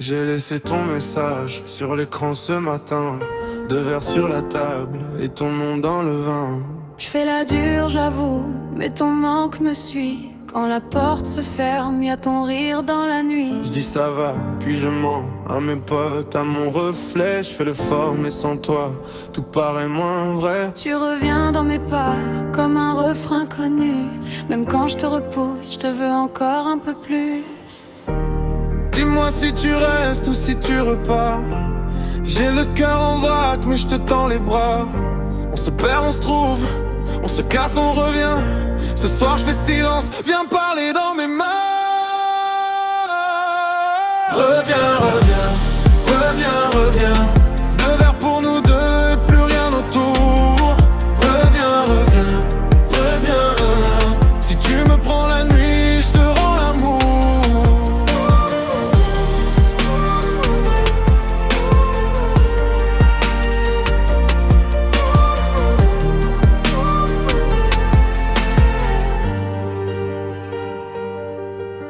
J'ai laissé ton message sur l'écran ce matin. 2 verres sur la table et ton nom dans le vin. Je fais la dure, j'avoue, mais ton manque me suit. Quand la porte se ferme, y'a ton rire dans la nuit. Je dis ça va, puis je mens à mes potes, à mon reflet. Je fais le fort, mais sans toi, tout paraît moins vrai. Tu reviens dans mes pas, comme un refrain connu. Même quand je te repousse, je te veux encore un peu plus. Dis-moi si tu restes ou si tu repars. J'ai le cœur en vrac, mais je te tends les bras. On se perd, on se trouve, on se casse, on revient. Ce soir je fais silence, viens parler dans mes mains. Reviens, reviens, reviens, reviens. 2 verres pour nous deux, plus rien autour. Reviens, reviens, reviens. Si tu me prends la nuit, je te rends l'amour.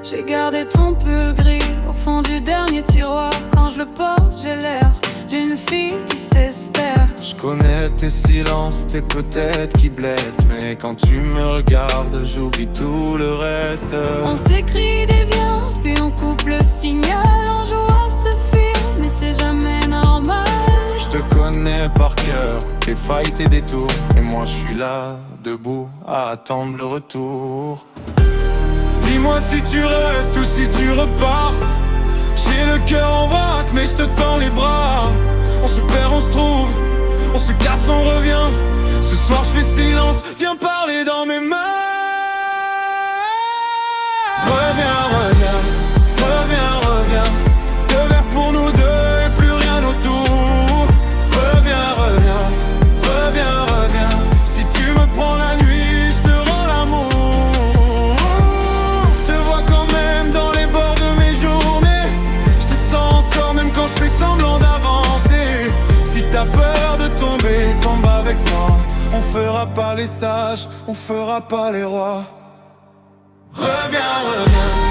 J'ai gardé ton pull gris au fond du dernier tiroir. Quand je le porte, j'ai l'air d'une fille qui sait se taire. Je connais tes silences, tes peut-être qui blessent. Mais quand tu me regardes, j'oublie tout le reste. On s'écrit des viens, puis on coupe le signal. On joue à se fuir, mais c'est jamais normal. Je te connais par cœur, tes failles, tes détours. Et moi je suis là, debout, à attendre le retour. Dis-moi si tu restes ou si tu repars. J'ai le cœur en vrac, mais je te tends les bras. On se perd, on se trouve, on se casse, on revient. Ce soir je fais silence, viens parler dans mes mains. Reviens, reviens, reviens, reviens. 2 verres pour nous deux et plus rien autour. Reviens, reviens, reviens, reviens. Si tu me prends la nuit, je te rends l'amour. Je te vois quand même dans les bords de mes journées. Je te sens encore même quand je fais semblant d'avancer. Si t'as peur de tomber, tombe avec moi. On fera pas les sages, on fera pas les rois. Reviens, reviens.